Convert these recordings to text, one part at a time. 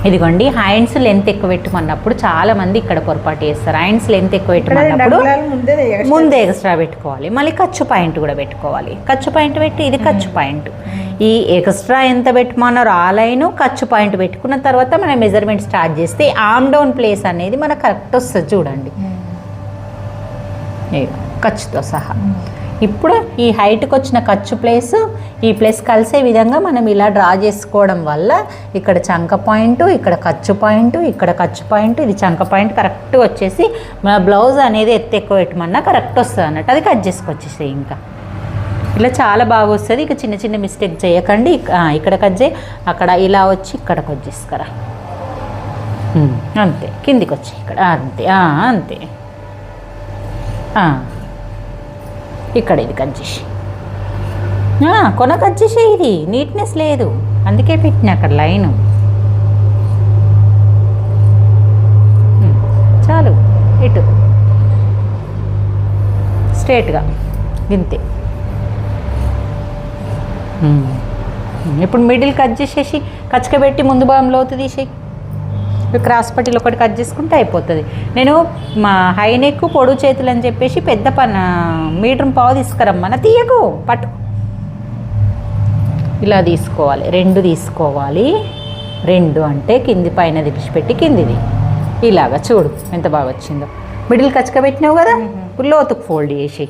ఇదిగోండి hands length ఎక్కువ పెట్టమన్నప్పుడు చాలామంది ఇక్కడ పొరపాటు చేస్తారు. హ్యాండ్స్ లెంత్ ఎక్కువ పెట్టమన్నప్పుడు ముందే ఎక్స్ట్రా పెట్టుకోవాలి, మళ్ళీ ఖర్చు పాయింట్ కూడా పెట్టుకోవాలి. ఖర్చు పాయింట్ పెట్టి ఇది ఖర్చు పాయింట్, ఈ ఎక్స్ట్రా ఎంత పెట్టమన్నారో ఆ లైను ఖర్చు పాయింట్ పెట్టుకున్న తర్వాత మనం మెజర్మెంట్ స్టార్ట్ చేస్తే ఆమ్ డౌన్ ప్లేస్ అనేది మనకు కరెక్ట్ వస్తుంది. చూడండి ఖర్చుతో సహా. ఇప్పుడు ఈ హైట్కి వచ్చిన ఖర్చు ప్లేస్ ఈ ప్లేస్ కలిసే విధంగా మనం ఇలా డ్రా చేసుకోవడం వల్ల ఇక్కడ చంక పాయింట్, ఇక్కడ ఖర్చు పాయింట్, ఇక్కడ ఖర్చు పాయింట్, ఇది చంక పాయింట్ కరెక్ట్గా వచ్చేసి మన బ్లౌజ్ అనేది ఎత్తు ఎక్కువ పెట్టమన్నా కరెక్ట్ వస్తుంది అన్నట్టు. అది కట్ చేసుకొచ్చేసాయి. ఇంకా ఇలా చాలా బాగా వస్తుంది. ఇక చిన్న చిన్న మిస్టేక్ చేయకండి. ఇక్కడ కట్ చేయి, అక్కడ ఇలా వచ్చి ఇక్కడికి వచ్చేసుకరా, అంతే. కిందికి వచ్చి ఇక్కడ అంతే అంతే. ఇక్కడ ఇది కట్ చేసి కొన కట్ చేసే, ఇది నీట్నెస్ లేదు అందుకే పెట్టిన అక్కడ లైను. చాలు ఇటు స్ట్రేట్గా ఇంతే. ఇప్పుడు మిడిల్ కట్ చేసేసి కచ్చకబెట్టి ముందు భాగం లోతు తీసేయి. క్రాస్ పట్టీలు ఒకటి కట్ చేసుకుంటే అయిపోతుంది. నేను మా హై నెక్ పొడుగు చేతులు అని చెప్పేసి పెద్ద మీటర్ పావు తీసుకురమ్మన్న తీయకు పట్టు. ఇలా తీసుకోవాలి, 2 తీసుకోవాలి. 2 అంటే కింది పైన దిడిచిపెట్టి కిందిది ఇలాగా చూడు ఎంత బాగా వచ్చిందో. మిడిల్ కచ్చకబెట్టినావు కదా, లోతుకు ఫోల్డ్ చేసి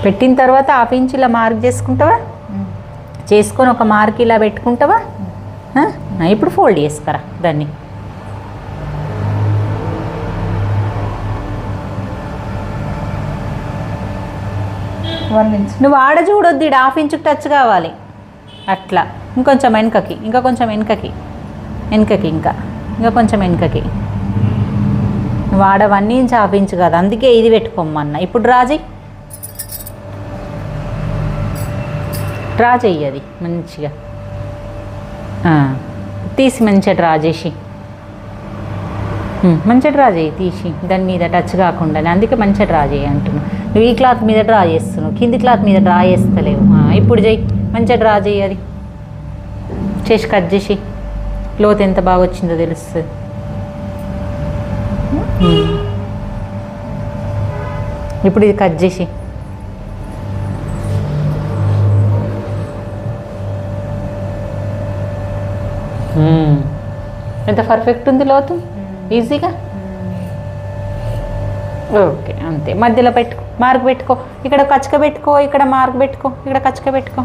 పెట్టిన తర్వాత 1/2 ఇంచ్ ఇలా మార్క్ చేసుకుంటావా, చేసుకొని ఒక మార్క్ ఇలా పెట్టుకుంటావా. ఇప్పుడు ఫోల్డ్ చేసుకురా దాన్ని. నువ్వు ఆడ చూడొద్దు, 1/2 ఇంచుకి టచ్ కావాలి అట్లా. ఇంకొంచెం వెనకకి, ఇంకా కొంచెం వెనకకి, ఇంకా కొంచెం వెనకకి. నువ్వు ఆడ 1 ఇంచ్ 1/2 ఇంచ్ కాదు, అందుకే ఇది పెట్టుకోమన్నా. ఇప్పుడు డ్రా చెయ్యి అది మంచిగా తీసి మంచిగా డ్రా చేసి, మంచిగా డ్రా చేయి తీసి, దాని మీద టచ్ కాకుండా. అందుకే మంచిగా డ్రా చేయి అంటున్నావు. నువ్వు ఈ క్లాత్ మీద డ్రా చేస్తున్నావు, కింది క్లాత్ మీద డ్రా చేస్తలేవు. ఇప్పుడు చెయ్యి, మంచిగా డ్రా చేయి. అది చేసి కట్ చేసి లోతు ఎంత బాగా వచ్చిందో తెలుస్తుంది. ఇప్పుడు ఇది కట్ చేసి ఎంత పర్ఫెక్ట్ ఉంది లోతు, ఈజీగా. ఓకే అంతే. మధ్యలో పెట్టుకో, మార్క్ పెట్టుకో, ఇక్కడ కచ్చక పెట్టుకో, ఇక్కడ మార్క్ పెట్టుకో, ఇక్కడ కచ్చక పెట్టుకో.